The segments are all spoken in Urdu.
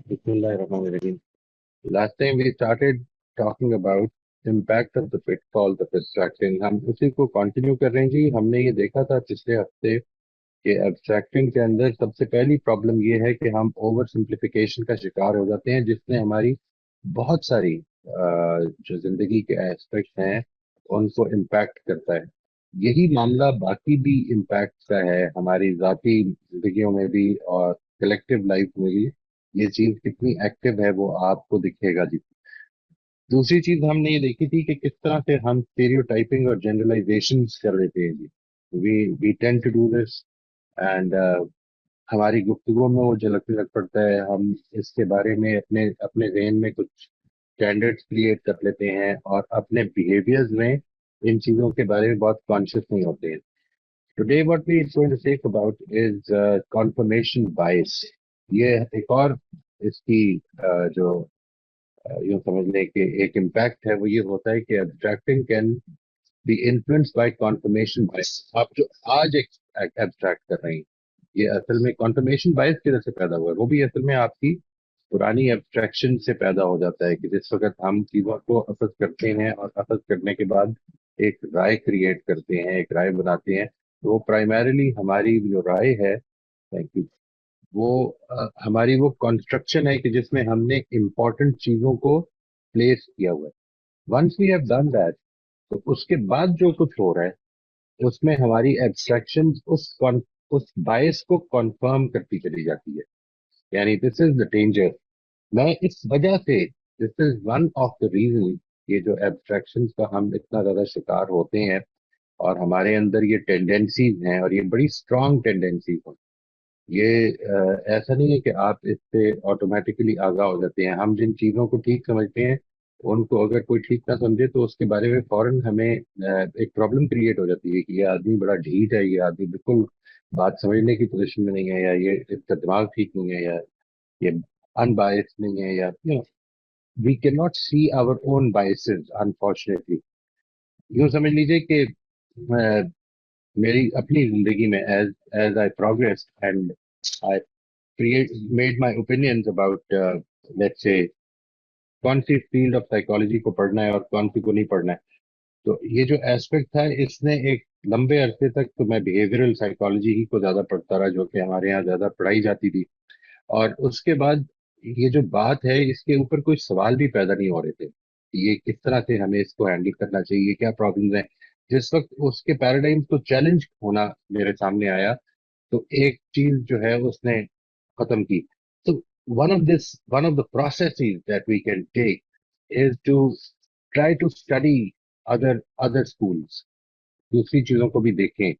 Bismillahirrahmanirrahim. Last time we started talking about impact of the pitfalls of abstracting. ہم اسی کو کنٹینیو کر رہے ہیں جی. ہم نے یہ دیکھا تھا پچھلے ہفتے کہ ایبسٹریکٹنگ کے اندر سب سے پہلی پرابلم یہ ہے کہ ہم اوور سمپلیفیکیشن کا شکار ہو جاتے ہیں، جس نے ہماری بہت ساری جو زندگی کے ایسپیکٹس ہیں ان کو امپیکٹ کرتا ہے. یہی معاملہ باقی بھی امپیکٹ کا ہے، ہماری ذاتی زندگیوں میں بھی اور کلیکٹیو لائف میں بھی. یہ چیز کتنی ایکٹیو ہے وہ آپ کو دکھے گا جی. دوسری چیز ہم نے یہ دیکھی تھی کہ کس طرح سے ہم اسٹیریوٹائپنگ اور جنرلائزیشن کر لیتے ہیں جی. We tend to do this and ہماری گفتگو میں وہ جھلکنے لگ پڑتا ہے. ہم اس کے بارے میں اپنے ذہن میں کچھ اسٹینڈرڈس کریٹ کر لیتے ہیں اور اپنے بیہیویئرز میں ان چیزوں کے بارے میں بہت کانشیس نہیں ہوتے ہیں. Today what we going to take about is confirmation bias. یہ ایک اور اس کی جو یوں سمجھ لیں کہ ایک امپیکٹ ہے وہ یہ ہوتا ہے کہ abstracting can be influenced by confirmation bias. آپ جو آج ایبسٹریکٹ کر رہے ہیں یہ اصل میں کنفرمیشن بائس کی وجہ سے پیدا ہوا ہے. وہ بھی اصل میں آپ کی پرانی ایبسٹریکشن سے پیدا ہو جاتا ہے کہ جس وقت ہم چیزوں کو اخذ کرتے ہیں اور اخذ کرنے کے بعد ایک رائے کریٹ کرتے ہیں، ایک رائے بناتے ہیں، تو وہ پرائمریلی ہماری جو رائے ہے وہ ہماری وہ کنسٹرکشن ہے کہ جس میں ہم نے امپورٹنٹ چیزوں کو پلیس کیا ہوا ہے. Once we have done that تو اس کے بعد جو کچھ ہو رہا ہے اس میں ہماری ایبسٹریکشن اس بائس کو کنفرم کرتی چلی جاتی ہے. یعنی دس از دا ڈینجر. میں اس وجہ سے this is one of the reason یہ جو ایبسٹریکشن کا ہم اتنا زیادہ شکار ہوتے ہیں اور ہمارے اندر یہ ٹینڈنسیز ہیں اور یہ بڑی اسٹرانگ ٹینڈنسیز ہیں. یہ ایسا نہیں ہے کہ آپ اس سے آٹومیٹیکلی آگاہ ہو جاتے ہیں. ہم جن چیزوں کو ٹھیک سمجھتے ہیں ان کو اگر کوئی ٹھیک نہ سمجھے تو اس کے بارے میں فوراً ہمیں ایک پرابلم کریٹ ہو جاتی ہے کہ یہ آدمی بڑا ڈھیٹ ہے، یہ آدمی بالکل بات سمجھنے کی پوزیشن میں نہیں ہے، یا یہ اس کا دماغ ٹھیک نہیں ہے، یا یہ ان بائس نہیں ہے، یا we can not see our own biases unfortunately. یوں سمجھ لیجیے کہ میری اپنی زندگی میں as I progress and I made my opinions about let's say کون سی فیلڈ آف سائیکالوجی کو پڑھنا ہے اور کون سی کو نہیں پڑھنا ہے. تو یہ جو ایسپیکٹ تھا اس نے ایک لمبے عرصے تک تو میں بیہیویئرل سائیکالوجی ہی کو زیادہ پڑھتا رہا جو کہ ہمارے یہاں زیادہ پڑھائی جاتی تھی. اور اس کے بعد یہ جو بات ہے اس کے اوپر کوئی سوال بھی پیدا نہیں ہو رہے تھے یہ کس طرح سے ہمیں اس کو ہینڈل کرنا چاہیے، کیا پرابلمز ہیں. جس وقت اس کے پیراڈائم کو چیلنج ہونا میرے سامنے آیا تو ایک چیز جو ہے اس نے ختم کی. تو one of the processes that we can take is to try to study other schools. دوسری چیزوں کو بھی دیکھیں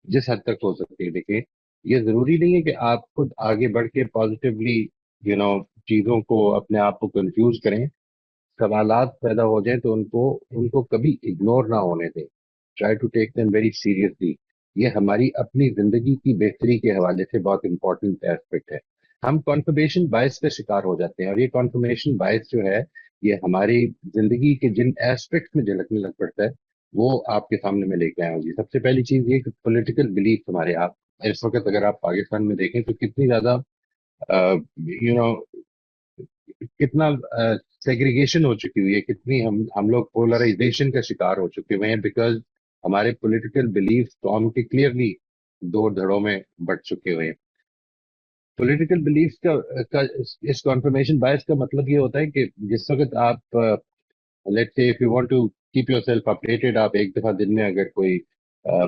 جس حد تک ہو سکتے ہیں دیکھیں. یہ ضروری نہیں ہے کہ آپ خود آگے بڑھ کے پازیٹیولی چیزوں کو اپنے آپ کو کنفیوز کریں. سوالات پیدا ہو جائیں تو ان کو کبھی اگنور نہ ہونے دیں. Try to take them very seriously. یہ ہماری اپنی زندگی کی بہتری کے حوالے سے بہت امپورٹنٹ ایسپیکٹ ہے. ہم کنفرمیشن بائس کا شکار ہو جاتے ہیں اور یہ کنفرمیشن بائس جو ہے یہ ہماری زندگی کے جن ایسپیکٹ میں جھلکنے لگ پڑتا ہے وہ آپ کے سامنے میں لے کے آیا ہوں جی. سب سے پہلی چیز یہ کہ پولیٹیکل بلیف ہمارے آپ اس وقت اگر آپ پاکستان میں دیکھیں تو کتنی زیادہ کتنا سیگریگیشن ہو چکی ہوئی ہے، کتنی ہم لوگ پولرائزیشن کا شکار ہو چکے ہوئے ہیں بیکاز ہمارے پولیٹیکل بلیف قوم کے کلیئرلی دو دھڑوں میں بٹ چکے ہوئے ہیں. پولیٹیکل بلیف کا اس کنفرمیشن بائس کا مطلب یہ ہوتا ہے کہ جس وقت آپ لیٹس سے if you want to keep yourself updated, آپ ایک دفعہ دن میں اگر کوئی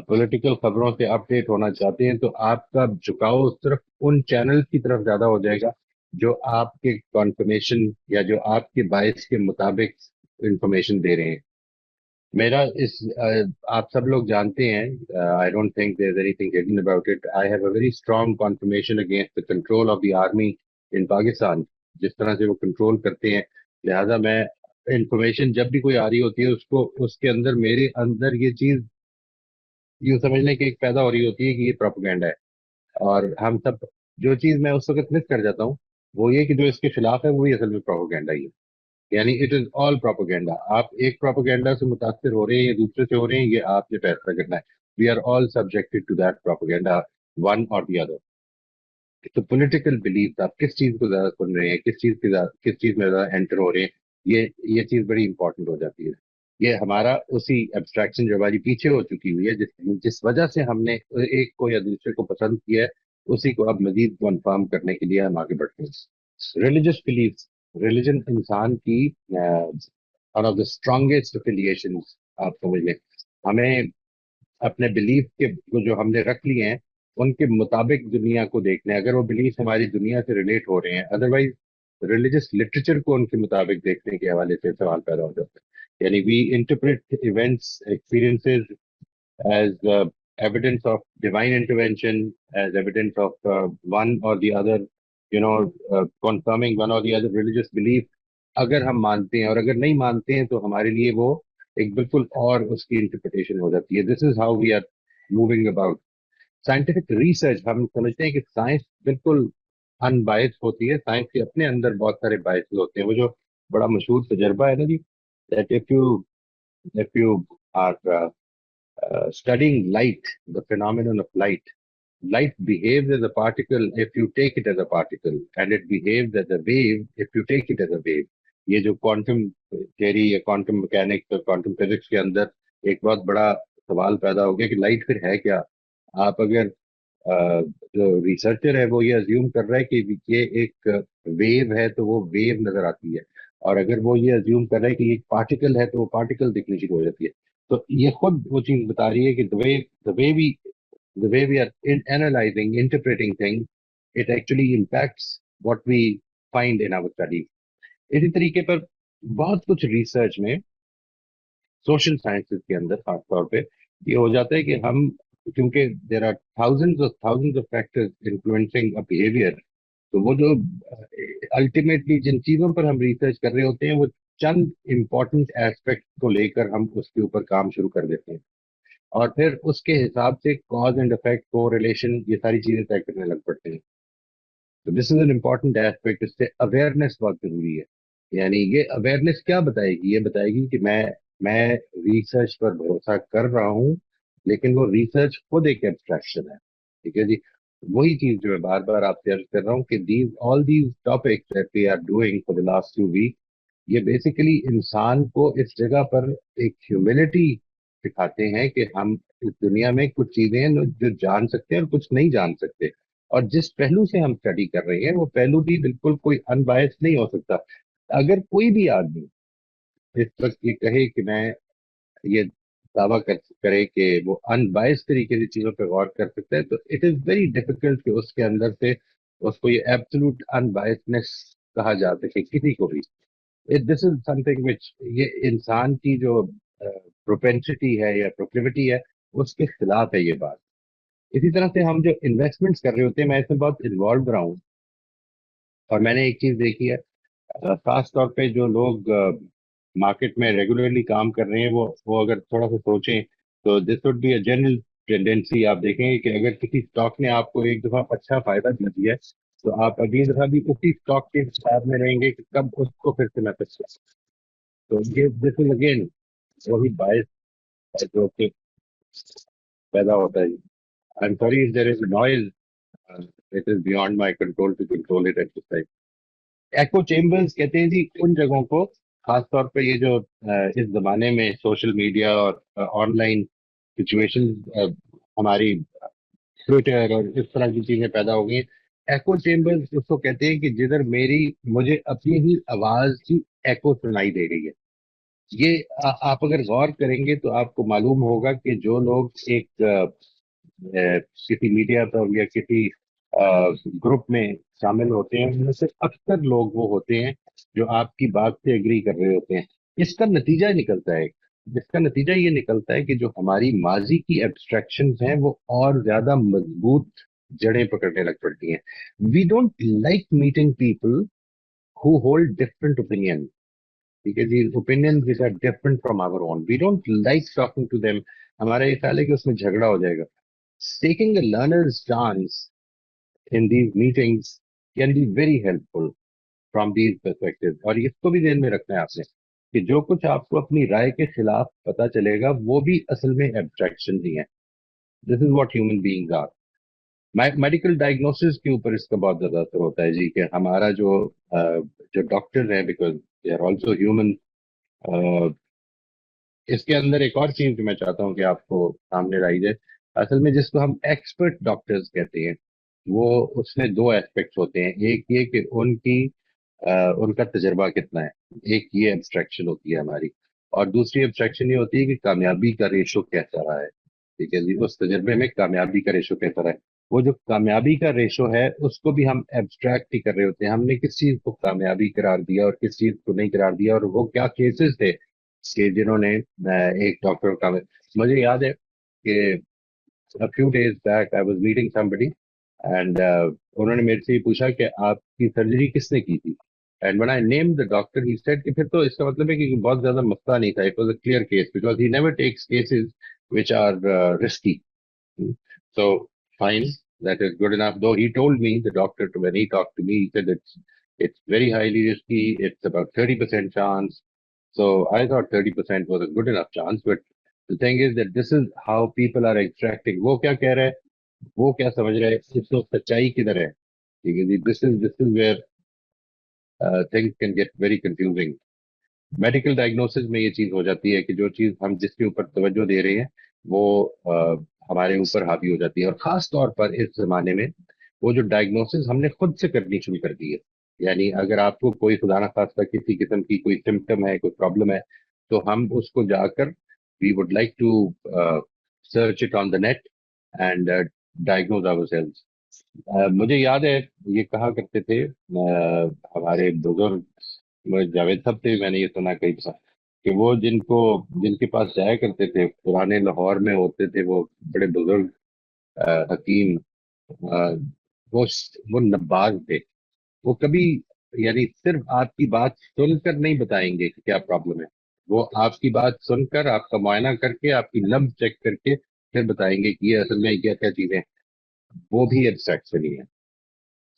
پولیٹیکل خبروں سے اپڈیٹ ہونا چاہتے ہیں تو آپ کا جھکاؤ صرف ان چینل کی طرف زیادہ ہو جائے گا جو آپ کے کنفرمیشن یا جو آپ کے بائس کے مطابق انفارمیشن دے رہے ہیں. میرا اس آپ سب لوگ جانتے ہیں I don't think there is any thing hidden about it. I have a very strong confirmation against the control of the army in Pakistan. جس طرح سے وہ کنٹرول کرتے ہیں لہٰذا میں انفارمیشن جب بھی کوئی آ رہی ہوتی ہے اس کے اندر میرے اندر یہ چیز یوں سمجھنے کی ایک پیدا ہو رہی ہوتی ہے کہ یہ پروپیگنڈا ہے. اور ہم سب جو چیز میں اس وقت مس کر جاتا ہوں وہ یہ کہ جو اس کے خلاف ہے وہی اصل میں پروپیگنڈا ہی ہے. یعنی اٹ از آل پروپیگنڈا. آپ ایک پروپیگنڈا سے متاثر ہو رہے ہیں یا دوسرے سے ہو رہے ہیں یہ آپ نے فیصلہ کرنا ہے. We are all subjected to that propaganda one or the other. تو پولیٹیکل بلیف، آپ کس چیز کو زیادہ سن رہے ہیں، کس چیز میں زیادہ انٹر ہو رہے ہیں، یہ چیز بڑی امپورٹنٹ ہو جاتی ہے. یہ ہمارا اسی ایبسٹریکشن جو ہماری پیچھے ہو چکی ہوئی ہے، جس وجہ سے ہم نے ایک کو یا دوسرے کو پسند کیا ہے، اسی کو اب مزید کنفرم کرنے کے لیے ہم آگے بڑھتے ہیں. ریلیجس بلیف، ریلیجن انسان کی one of the strongest affiliation. آپ سمجھ لیں، ہمیں اپنے بلیف کے جو ہم نے رکھ لیے ہیں ان کے مطابق دنیا کو دیکھنا ہے، اگر وہ بلیف ہماری دنیا سے ریلیٹ ہو رہے ہیں. ادروائز ریلیجس لٹریچر کو ان کے مطابق دیکھنے کے حوالے سے سوال پیدا ہو جاتا ہے. یعنی we interpret events experiences as evidence of divine intervention, as evidence of one or the other, confirming one or the other religious belief. اگر ہم مانتے ہیں، اور اگر نہیں مانتے ہیں تو ہمارے لیے وہ ایک بالکل اور اس کی انٹرپریٹیشن ہو جاتی ہے. This is how we are moving about. Scientific research, ہم سمجھتے ہیں کہ سائنس بالکل ان بائس ہوتی ہے. سائنس کے اپنے اندر بہت سارے بائسز ہوتے ہیں. وہ جو بڑا مشہور تجربہ ہے نا جی، that if you are studying light, the phenomenon of light behaves as a particle if you take it as a particle, and it behaves as a wave if you take it as a wave. یہ جو کوانٹم تھیوری یا کوانٹم میکینکس اور کوانٹم فزکس کے اندر ایک بہت بڑا سوال پیدا ہو گیا کہ لائٹ پھر ہے کیا. آپ اگر جو ریسرچر ہے وہ یہ ازیوم کر رہا ہے کہ یہ ایک ویو ہے تو وہ ویو نظر آتی ہے، اور اگر وہ یہ ازیوم کر رہا ہے کہ یہ پارٹیکل ہے تو وہ پارٹیکل دکھنی شروع ہو جاتی ہے. تو یہ خود وہ چیز بتا رہی ہے کہ the way we are analyzing, interpreting things, it actually impacts what we find in our studies. اسی طریقے پر بہت کچھ ریسرچ میں سوشل سائنسز کے اندر خاص طور پہ یہ ہو جاتا ہے کہ ہم، کیونکہ there are thousands of factors influencing a behavior، تو وہ جو الٹیمیٹلی جن چیزوں پر ہم ریسرچ کر رہے ہوتے ہیں وہ چند امپورٹنٹ ایسپیکٹ کو لے کر ہم اس کے اوپر کام شروع کر دیتے ہیں، اور پھر اس کے حساب سے کاز اینڈ افیکٹ، کو ریلیشن، یہ ساری چیزیں طے کرنے لگ پڑتے ہیں. تو دس از این امپورٹنٹ ایسپیکٹ. اس سے اویئرنیس بہت ضروری ہے. یعنی یہ اویئرنیس کیا بتائے گی؟ یہ بتائے گی کہ میں ریسرچ پر بھروسہ کر رہا ہوں، لیکن وہ ریسرچ خود ایک ایبسٹریکشن ہے. ٹھیک ہے جی. وہی چیز جو میں بار بار آپ سے عرض کر رہا ہوں کہ all these topics that we are doing for the last 2 weeks، یہ بیسیکلی انسان کو اس جگہ پر ایک ہیوملٹی سکھاتے ہیں کہ ہم اس دنیا میں کچھ چیزیں جو جان سکتے ہیں اور کچھ نہیں جان سکتے، اور جس پہلو سے ہم اسٹڈی کر رہے ہیں وہ پہلو بھی بالکل کوئی ان بائس نہیں ہو سکتا. اگر کوئی بھی آدمی اس وقت یہ کہے کہ میں یہ دعویٰ کرے کہ وہ ان بائس طریقے سے چیزوں پہ غور کر سکتا ہے، تو اٹ از ویری ڈیفیکلٹ کہ اس کے اندر سے اس کو یہ ایبسولوٹ ان بائسنس کہا جا سکے کسی کو بھی. دس از سم تھنگ وچ، یہ انسان کی جو پروپینسٹی ہے یا پروکلیوٹی ہے اس کے خلاف ہے یہ بات. اسی طرح سے ہم جو انویسٹمنٹس کر رہے ہوتے ہیں، میں اس میں بہت انوالو رہا ہوں، اور میں نے ایک چیز دیکھی ہے، خاص طور پہ جو لوگ مارکیٹ میں ریگولرلی کام کر رہے ہیں، وہ اگر تھوڑا سا سوچیں تو this would be a general tendency. آپ دیکھیں گے کہ اگر کسی اسٹاک نے آپ کو ایک دفعہ اچھا فائدہ دے دیا ہے تو آپ اگلی دفعہ بھی اسی اسٹاک کے ساتھ میں رہیں گے کہ کب اس کو پھر سے محسوس کریں. تو یہ دس از اگین وہی باعث جو کہ پیدا ہوتا ہے. I'm sorry if there is noise. It is beyond my control to control it at this time. Echo chambers کہتے ہیں جی ان جگہوں کو، خاص طور پہ یہ جو اس زمانے میں سوشل میڈیا اور آن لائن سچویشن، ہماری ٹویٹر اور اس طرح کی چیزیں پیدا ہو گئی ہیں. ایکو چیمبرز اس کو کہتے ہیں کہ جدھر مجھے اپنی ہی آواز کی ایکو سنائی دے رہی ہے. یہ آپ اگر غور کریں گے تو آپ کو معلوم ہوگا کہ جو لوگ ایک کسی میڈیا پر یا کسی گروپ میں شامل ہوتے ہیں، ان میں سے اکثر لوگ وہ ہوتے ہیں جو آپ کی بات سے اگری کر رہے ہوتے ہیں. اس کا نتیجہ نکلتا ہے، یہ نکلتا ہے کہ جو ہماری ماضی کی ایبسٹریکشنز ہیں وہ اور زیادہ مضبوط جڑیں پکڑنے لگ پڑتی ہیں. We don't like meeting people who hold different opinions. ٹھیک ہے جی، opinions which are different from our own. We don't like talking to them. ہمارا یہ خیال ہے کہ اس میں جھگڑا ہو جائے گا. Taking a learner's stance in these meetings can be very helpful from these perspectives. اور اس کو بھی ذہن میں رکھنا ہے آپ نے کہ جو کچھ آپ کو اپنی رائے کے خلاف پتا چلے گا وہ بھی اصل میں ایبسٹریکشن ہی ہے. This is what human beings are. Medical diagnosis کے اوپر اس کا بہت زیادہ اثر ہوتا ہے جی، کہ ہمارا جو ڈاکٹر ہیں، because they are also human. اس کے اندر ایک اور چیز جو میں چاہتا ہوں کہ آپ کو سامنے لائی جائے، اصل میں جس کو ہم ایکسپرٹ ڈاکٹرز کہتے ہیں، وہ اس میں دو ایسپیکٹس ہوتے ہیں. ایک یہ کہ ان کا تجربہ کتنا ہے، ایک یہ ایبسٹریکشن ہوتی ہے ہماری، اور دوسری ایبسٹریکشن یہ ہوتی ہے کہ کامیابی کا ریشو کیسا رہا ہے. ٹھیک ہے جی، اس تجربے میں کامیابی کا ریشو کیسا رہا ہے. وہ جو کامیابی کا ریشو ہے اس کو بھی ہم ایبسٹریکٹ ہی کر رہے ہوتے ہیں. ہم نے کس چیز کو کامیابی قرار دیا اور کس چیز کو نہیں قرار دیا، اور وہ کیا کیسز تھے کہ جنہوں نے ایک ڈاکٹر کا. مجھے یاد ہے کہ a few days back I was meeting somebody and انہوں نے میرے سے یہ پوچھا کہ آپ کی سرجری کس نے کی تھی. And when I named the doctor, he said کہ پھر تو اس کا مطلب ہے کہ بہت زیادہ مسئلہ نہیں تھا. It was a clear case because he never takes cases which are risky. So fine, that is good enough. Though he told me, the doctor, when he talked to me, he said it's very highly risky. It's about 30% chance. So I thought 30% was a good enough chance, but the thing is that this is how people are extracting. وہ کیا کہہ رہے ہیں، وہ کیا سمجھ رہے ہیں، اس کو سچائی کدھر ہے. ٹھیک ہے جی، this is where things can get very confusing. Medical diagnosis میں یہ چیز ہو جاتی ہے کہ جو چیز ہم جس کے اوپر توجہ دے رہے ہیں وہ ہمارے اوپر حاوی ہو جاتی ہے. اور خاص طور پر اس زمانے میں وہ جو ڈائگنوسس ہم نے خود سے کرنی شروع کر دی ہے. یعنی اگر آپ کو کوئی خدا نخواستہ کسی قسم کی کوئی سمٹم ہے، کوئی پرابلم ہے، تو ہم اس کو جا کر we would like to search it on the net and diagnose ourselves. مجھے یاد ہے یہ کہا کرتے تھے ہمارے بزرگ جاوید صاحب سے، میں نے یہ سنا کئی بار کہ وہ جن کے پاس جایا کرتے تھے پرانے لاہور میں ہوتے تھے، وہ بڑے بزرگ حکیم، وہ نباز تھے. وہ کبھی یعنی صرف آپ کی بات سن کر نہیں بتائیں گے کہ کیا پرابلم ہے، وہ آپ کی بات سن کر، آپ کا معائنہ کر کے، آپ کی نبض چیک کر کے پھر بتائیں گے کہ یہ اصل میں کیا کیا چیزیں. وہ بھی ایبسٹریکشن ہی ہے.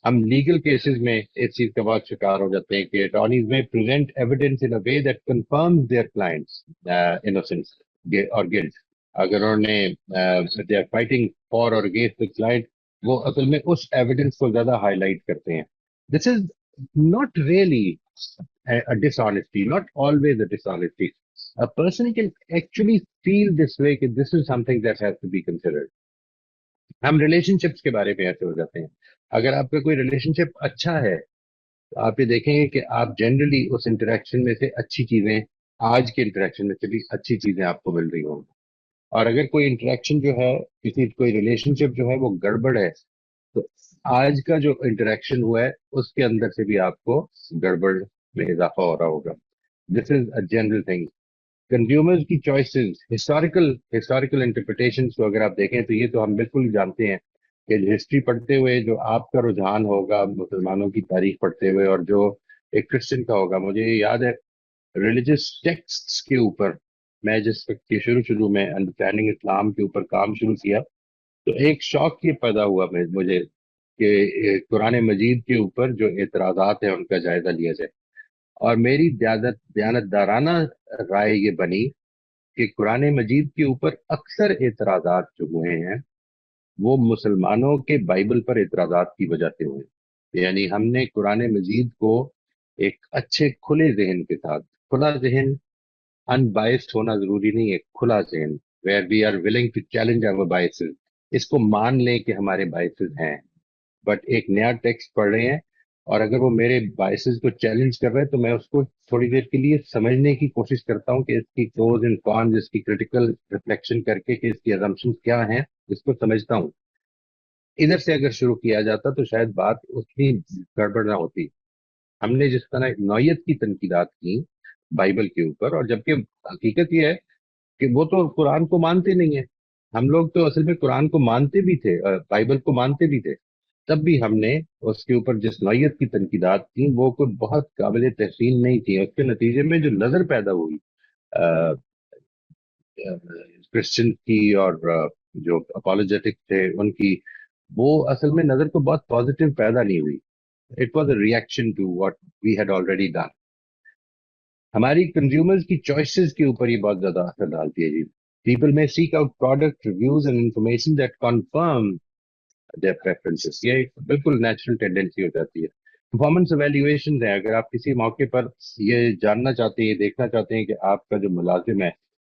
ہم لیگل کیسز میں اس چیز کا بہت شکار ہو جاتے ہیں کہ attorneys may present evidence in a way that confirms their clients innocence اور گلٹ. اگر انہوں نے دے آر فائٹنگ فار اور اگینسٹ دی کلائنٹ، وہ اصل میں اس ایویڈنس کو زیادہ ہائی لائٹ کرتے ہیں. دس از not really a dishonesty, not always a dishonesty. A person can actually feel this way that this is something that has to be considered. ہم ریلیشن شپس کے بارے میں ایسے ہو جاتے ہیں. اگر آپ کا کوئی ریلیشن شپ اچھا ہے تو آپ یہ دیکھیں گے کہ آپ جنرلی اس انٹریکشن میں سے اچھی چیزیں، آج کے انٹریکشن میں سے بھی اچھی چیزیں آپ کو مل رہی ہوں. اور اگر کوئی انٹریکشن جو ہے، کوئی ریلیشن شپ جو ہے وہ گڑبڑ ہے، تو آج کا جو انٹریکشن ہوا ہے اس کے اندر سے بھی آپ کو گڑبڑ میں اضافہ ہو رہا ہوگا. دس از اے جنرل تھنگ. کنزیومرز کی چوائسیز، ہسٹوریکل انٹرپریٹیشنس کو اگر آپ دیکھیں تو یہ تو ہم بالکل جانتے ہیں کہ ہسٹری پڑھتے ہوئے جو آپ کا رجحان ہوگا مسلمانوں کی تاریخ پڑھتے ہوئے، اور جو ایک کرسچن کا ہوگا. مجھے یاد ہے ریلیجس ٹیکسٹس کے اوپر میں جس وقت کے شروع میں انڈرسٹینڈنگ اسلام کے اوپر کام شروع کیا، تو ایک شوق یہ پیدا ہوا مجھے کہ قرآن مجید کے اوپر جو اعتراضات ہیں ان کا جائزہ لیا جائے. اور میری دیانتدارانہ رائے یہ بنی کہ قرآن مجید کے اوپر اکثر اعتراضات جو ہوئے ہیں وہ مسلمانوں کے بائبل پر اعتراضات کی وجہ سے ہوئے. یعنی ہم نے قرآن مجید کو ایک اچھے کھلے ذہن کے ساتھ، کھلا ذہن ان بائسڈ ہونا ضروری نہیں ہے، کھلا ذہن where we are willing to challenge our biases، اس کو مان لیں کہ ہمارے biases ہیں، بٹ ایک نیا ٹیکسٹ پڑھ رہے ہیں اور اگر وہ میرے biases کو چیلنج کر رہے ہیں تو میں اس کو تھوڑی دیر کے لیے سمجھنے کی کوشش کرتا ہوں کہ اس کی پروز اینڈ کونز، اس کی کریٹیکل ریفلیکشن کر کے کہ اس کی assumptions کیا ہیں، اس کو سمجھتا ہوں. ادھر سے اگر شروع کیا جاتا تو شاید بات اتنی گڑبڑ نہ ہوتی. ہم نے جس طرح نوعیت کی تنقیدات کی بائبل کے اوپر، اور جبکہ حقیقت یہ ہے کہ وہ تو قرآن کو مانتے نہیں ہیں. ہم لوگ تو اصل میں قرآن کو مانتے بھی تھے، بائبل کو مانتے بھی تھے، تب بھی ہم نے اس کے اوپر جس نوعیت کی تنقیدات کی وہ کوئی بہت قابل تحسین نہیں تھی. اس کے نتیجے میں جو نظر پیدا ہوئی کرسچن کی اور جو اپولوجیٹک تھے ان کی، وہ اصل میں نظر کو بہت پازیٹیو پیدا نہیں ہوئی. It was a reaction to what we had already done. ہماری کنزیومرز کی چوائسیز کے اوپر یہ بہت زیادہ اثر ڈالتی ہے جی. People may seek out product reviews and information that confirm their preferences. یہ ایک بالکل نیچرل ٹینڈنسی ہو جاتی ہے. پرفارمنس ایویلیویشن ہے. اگر آپ کسی موقع پر یہ جاننا چاہتے ہیں، یہ دیکھنا چاہتے ہیں کہ آپ کا جو ملازم ہے،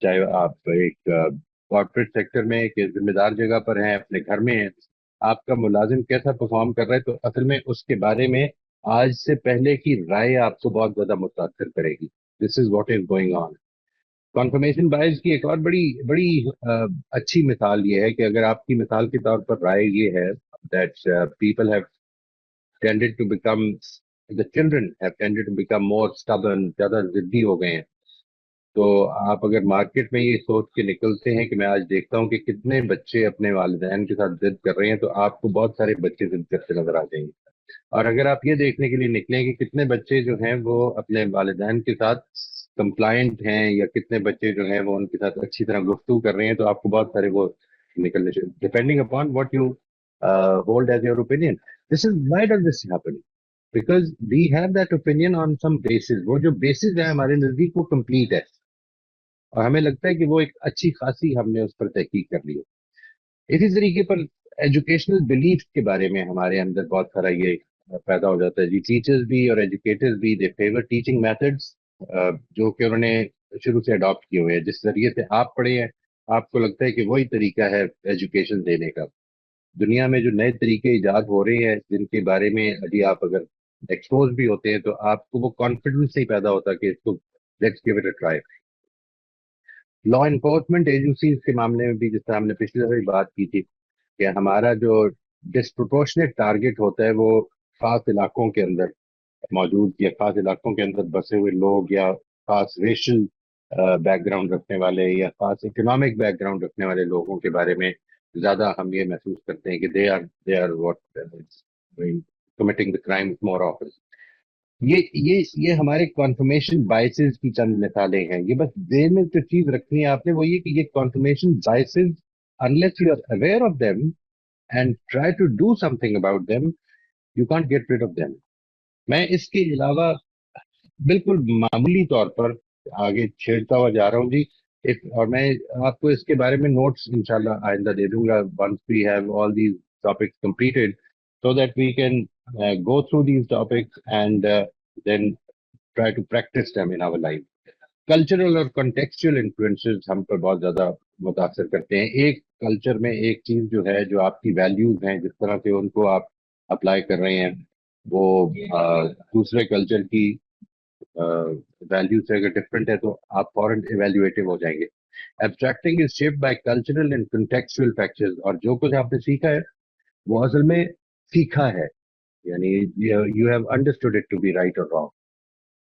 چاہے آپ ایک کارپوریٹ سیکٹر میں ایک ذمہ دار جگہ پر ہیں، اپنے گھر میں ہیں، آپ کا ملازم کیسا پرفارم کر رہا ہے، تو اصل میں اس کے بارے میں آج سے پہلے کی رائے آپ کو بہت زیادہ متاثر کرے گی. This is what is going on. Confirmation bias کی ایک اور بڑی اچھی مثال یہ ہے کہ اگر آپ کی مثال کے طور پر رائے یہ ہے that people have tended to become, the children have tended to become more stubborn, زیادہ ضدی ہو گئے ہیں، تو آپ اگر مارکیٹ میں یہ سوچ کے نکلتے ہیں کہ میں آج دیکھتا ہوں کہ کتنے بچے اپنے والدین کے ساتھ ضد کر رہے ہیں، تو آپ کو بہت سارے بچے ضد کرتے نظر آ جائیں گے. اور اگر آپ یہ دیکھنے کے لیے نکلیں کہ کتنے بچے جو ہیں وہ اپنے والدین کے ساتھ کمپلائنٹ ہیں، یا کتنے بچے جو ہیں وہ ان کے ساتھ اچھی طرح گفتگو کر رہے ہیں، تو آپ کو بہت سارے وہ نکلنے چاہیے depending upon what you hold as your opinion. This is why does this happen? Because we have that opinion on some bases. وہ جو بیسز ہیں ہمارے نزدیک وہ کمپلیٹ ہے، اور ہمیں لگتا ہے کہ وہ ایک اچھی خاصی ہم نے اس پر تحقیق کر لی ہے. اسی طریقے پر ایجوکیشنل بلیف کے بارے میں ہمارے اندر بہت سارا یہ پیدا ہو جاتا ہے جی. ٹیچرز بھی اور ایجوکیٹرز بھی دے فیور ٹیچنگ میتھڈس جو کہ انہوں نے شروع سے اڈاپٹ کیے ہوئے ہیں. جس ذریعے سے آپ پڑھے ہیں، آپ کو لگتا ہے کہ وہی طریقہ ہے ایجوکیشن دینے کا. دنیا میں جو نئے طریقے ایجاد ہو رہے ہیں جن کے بارے میں ابھی آپ اگر ایکسپوز بھی ہوتے ہیں، تو آپ کو وہ کانفیڈنس نہیں پیدا ہوتا کہ اس کو let's give it a try. Law enforcement agencies کے معاملے میں بھی جس طرح ہم نے پچھلی دفعہ بات کی تھی کہ ہمارا جو ڈسپروپورشنیٹ ٹارگیٹ ہوتا ہے وہ خاص علاقوں کے اندر موجود یا خاص علاقوں کے اندر بسے ہوئے لوگ، یا خاص ریشل بیک گراؤنڈ رکھنے والے، یا خاص اکنامک بیک گراؤنڈ رکھنے والے لوگوں کے بارے میں زیادہ ہم یہ محسوس کرتے ہیں کہ they are what committing the crime more often. یہ ہمارے کانفرمیشن بائسز کی چند مثالیں ہیں. یہ بس ذہن میں جو چیز رکھنی ہے آپ نے وہ یہ کہ یہ confirmation biases unless you are aware of them and try to do something about them, you can't get rid of them. میں اس کے علاوہ بالکل معمولی طور پر آگے چھیڑتا ہوا جا رہا ہوں جی. اور میں آپ کو اس کے بارے میں نوٹس انشاءاللہ آئندہ دے دوں گا once we have all these topics completed, so that we can go through these topics and then try to practice them in our life. Cultural اور کنٹیکسچل انفلوئنسز ہم پر بہت زیادہ متاثر کرتے ہیں. ایک کلچر میں ایک چیز جو ہے جو آپ کی ویلیوز ہیں، جس طرح سے ان کو آپ اپلائی کر رہے ہیں، وہ دوسرے کلچر کی ویلیو سے اگر ڈفرینٹ ہے تو آپ فوراً ایویلویٹو ہو جائیں گے. Abstracting is shaped by cultural and contextual factors. اور جو کچھ آپ نے سیکھا ہے وہ اصل میں سیکھا ہے، یعنی you have understood it to be right or wrong.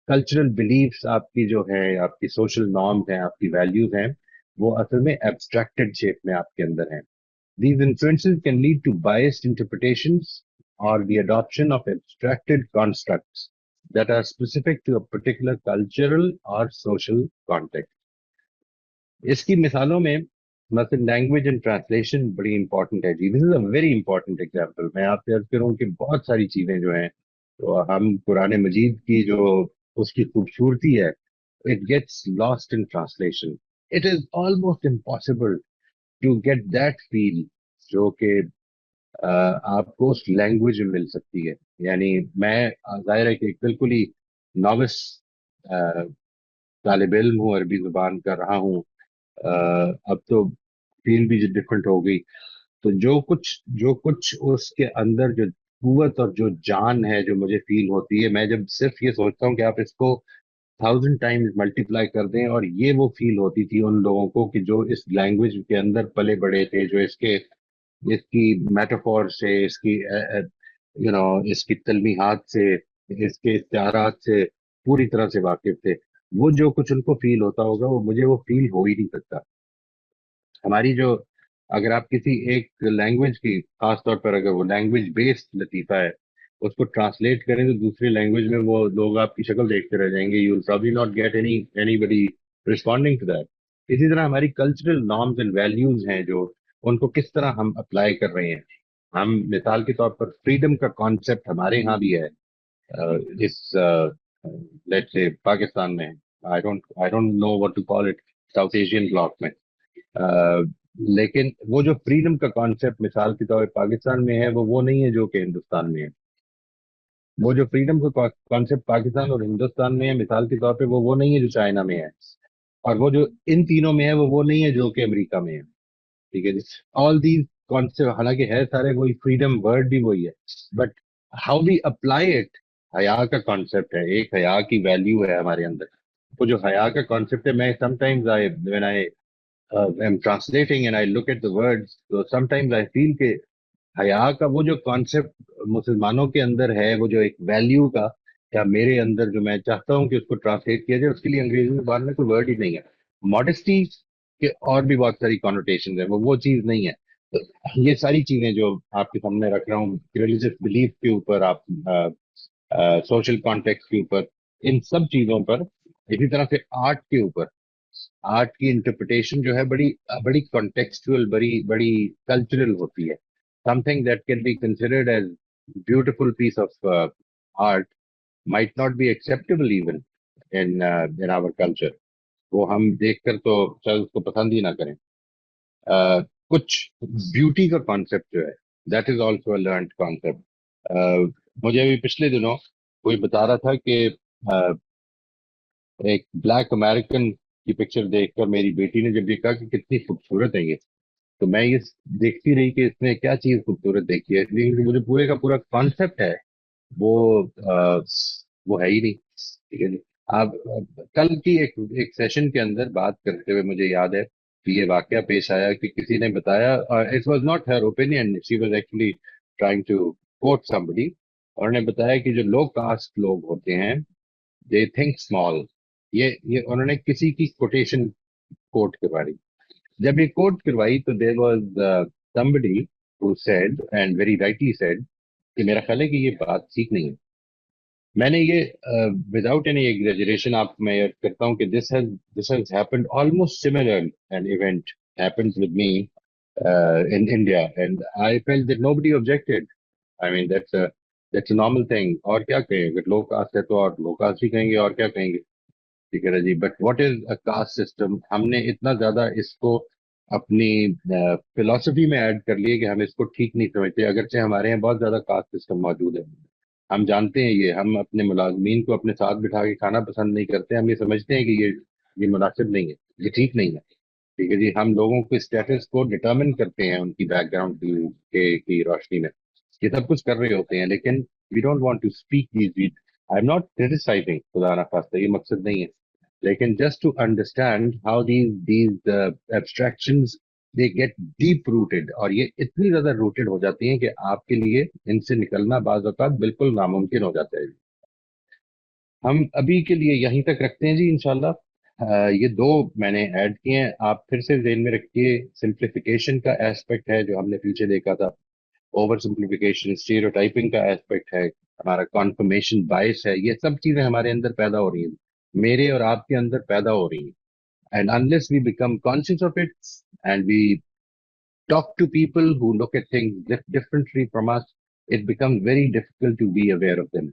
Cultural beliefs آپ کی جو ہیں، آپ کی سوشل نارمز ہیں، آپ کی ویلیوز ہیں، وہ اصل میں ایبسٹریکٹڈ شیپ میں آپ کے اندر ہیں. These influences can lead to biased interpretations or the adoption of abstracted constructs that are specific to a particular cultural or social context. اس کی مثالوں میں مثلا لینگویج اینڈ ٹرانسلیشن بڑی امپورٹنٹ ہے جی. دس از اے ویری امپورٹنٹ ایگزامپل. میں آپ سے عرض کروں کہ بہت ساری چیزیں جو ہیں تو ہم قرآن مجید کی جو اس کی خوبصورتی ہے، it gets lost in translation. It is almost impossible to get that feel جو کہ آپ کو اس لینگویج میں مل سکتی ہے. یعنی میں ظاہر ہے کہ ایک بالکل ہی نووس طالب علم ہوں، عربی زبان کر رہا ہوں، اب تو فیل بھی ڈفرینٹ ہو گئی. تو جو کچھ اس کے اندر جو قوت اور جو جان ہے جو مجھے فیل ہوتی ہے، میں جب صرف یہ سوچتا ہوں کہ آپ اس کو 1000 ٹائمز ملٹیپلائی کر دیں، اور یہ وہ فیل ہوتی تھی ان لوگوں کو کہ جو اس لینگویج کے اندر پلے بڑے تھے، جو اس کی میٹافور سے، اس کی اس کی تلمیحات سے، اس کے استعارات سے پوری طرح سے واقف تھے. وہ جو کچھ ان کو فیل ہوتا ہوگا وہ مجھے وہ فیل ہو ہی نہیں سکتا. ہماری جو اگر آپ کسی ایک لینگویج کی، خاص طور پر اگر وہ لینگویج بیسڈ لطیفہ ہے، اس کو ٹرانسلیٹ کریں تو دوسری لینگویج میں وہ لوگ آپ کی شکل دیکھتے رہ جائیں گے. You will probably not get anybody responding to that. اسی طرح ہماری کلچرل نارمز اینڈ ویلیوز ہیں جو ان کو کس طرح ہم اپلائی کر رہے ہیں. ہم مثال کے طور پر فریڈم کا کانسیپٹ ہمارے ہاں بھی ہے اس لیٹس سے پاکستان میں. I don't know what to call it, south Asian block میں. لیکن وہ جو فریڈم کا کانسیپٹ مثال کے طور پہ پاکستان میں ہے وہ نہیں ہے جو کہ ہندوستان میں ہے. وہ جو فریڈم کا کانسیپٹ پاکستان اور ہندوستان میں ہے مثال کے طور پہ وہ نہیں ہے جو چائنا میں ہے. اور وہ جو ان تینوں میں ہے وہ نہیں ہے جو کہ امریکہ میں ہے. ٹھیک ہے جی. آل دیز کانسیپٹ حالانکہ ہے سارے وہی، فریڈم ورڈ بھی وہی ہے، but how we apply it. حیا کا کانسیپٹ ہے، ایک حیا کی ویلیو ہے ہمارے اندر. وہ جو حیا کا کانسیپٹ ہے، میں some times when I am translating and I look at the words, so sometimes I feel کہ حیا کا وہ جو کانسیپٹ مسلمانوں کے اندر ہے، وہ جو ایک ویلیو کا، یا میرے اندر جو میں چاہتا ہوں کہ اس کو ٹرانسلیٹ کیا جائے، اس کے لیے انگریزی زبان میں کوئی ورڈ ہی نہیں ہے. ماڈesty کے اور بھی بہت ساری کانوٹیشن ہیں، وہ چیز نہیں ہے. تو یہ ساری چیزیں جو آپ کے سامنے رکھ رہا ہوں، ریلیجس بلیف کے اوپر، آپ سوشل کانٹیکس کے اوپر، ان سب چیزوں پر، اسی طرح سے آرٹ کے اوپر، آرٹ کی انٹرپریٹیشن جو ہے بڑی بڑی کانٹیکسچل، بڑی بڑی کلچرل ہوتی ہے. Something that can be considered as beautiful piece of art might not be acceptable even in our culture. وہ ہم دیکھ کر تو شاید اس کو پسند ہی نہ کریں. کچھ بیوٹی کا کانسیپٹ جو ہے، that is also a learned concept. مجھے ابھی پچھلے دنوں کوئی بتا رہا تھا کہ ایک بلیک امریکن کی پکچر دیکھ کر میری بیٹی نے جب یہ کہا کہ کتنی خوبصورت ہے یہ، تو میں یہ دیکھتی رہی کہ اس نے کیا چیز خوبصورت دیکھی ہے. اس لیے کہ مجھے پورے کا پورا کانسیپٹ ہے وہ وہ ہے ہی نہیں. ٹھیک ہے جی. آپ کل کی ایک سیشن کے اندر بات کرتے ہوئے مجھے یاد ہے کہ یہ واقعہ پیش آیا کہ کسی نے بتایا، it was not her opinion, she was actually trying to quote somebody، اور انہوں نے بتایا کہ جو لو کاسٹ لوگ ہوتے ہیں دے تھنک اسمال. یہ انہوں نے کسی کی کوٹیشن کوٹ کروائی. جب یہ کوٹ کروائی تو there was somebody who said and very rightly said کہ میرا خیال ہے کہ یہ بات ٹھیک نہیں ہے. میں نے یہ وداؤٹ اینی ایگزیجریشن آپ میں ایڈ کرتا ہوں کہ this has happened almost similar an event happened with me in India and I felt that nobody objected. I mean that's a normal thing. اور کیا کہیں، اگر لو کاسٹ ہے تو اور لو کاسٹ ہی کہیں گے، اور کیا کہیں گے. ٹھیک ہے نا جی. But what is a caste system? ہم نے اتنا زیادہ اس کو اپنی فلاسفی میں ایڈ کر لیے کہ ہم اس کو ٹھیک نہیں سمجھتے، اگرچہ ہمارے یہاں بہت زیادہ کاسٹ سسٹم موجود ہے. ہم جانتے ہیں یہ، ہم اپنے ملازمین کو اپنے ساتھ بٹھا کے کھانا پسند نہیں کرتے. ہم یہ سمجھتے ہیں کہ یہ مناسب نہیں ہے، یہ ٹھیک نہیں ہے. ٹھیک ہے جی. ہم لوگوں کے اسٹیٹس کو ڈٹرمن کرتے ہیں ان کی بیک گراؤنڈ کی روشنی میں. یہ سب کچھ کر رہے ہوتے ہیں لیکن we don't want to speak these. I am not criticising, خدا نخواستہ یہ مقصد نہیں ہے، لیکن just to understand how these abstractions they get deep rooted, اور یہ اتنی زیادہ روٹیڈ ہو جاتی ہیں کہ آپ کے لیے ان سے نکلنا بعض اوقات بالکل ناممکن ہو جاتا ہے. ہم ابھی کے لیے یہیں تک رکھتے ہیں جی انشاءاللہ. یہ دو میں نے ایڈ کیے ہیں، آپ پھر سے ذہن میں رکھیے. سمپلیفیکیشن کا ایسپیکٹ ہے جو ہم نے پیچھے دیکھا تھا، اوور سمپلیفیکیشن، اسٹیریوٹائپنگ کا ایسپیکٹ ہے، ہمارا کانفرمیشن بائس ہے. یہ سب چیزیں ہمارے اندر پیدا ہو رہی ہیں، میرے اور آپ کے اندر پیدا ہو رہی ہیں. And unless we become conscious of it and we talk to people who look at things differently from us, it becomes very difficult to be aware of them.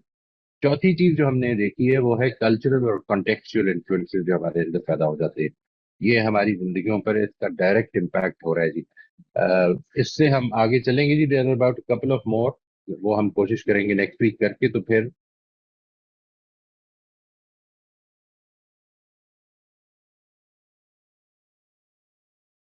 چوتھی چیز جو ہم نے دیکھی ہے وہ ہے کلچرل اور کانٹیکسچل انفلوئنسز جو ہمارے اندر پیدا ہو جاتے ہیں. یہ ہماری زندگیوں پر اس کا ڈائریکٹ امپیکٹ ہو رہا ہے جی. اس سے ہم آگے چلیں گے جی. دیر اباؤٹ کپل آف مور، وہ ہم کوشش کریں گے نیکسٹ ویک کر کے. تو پھر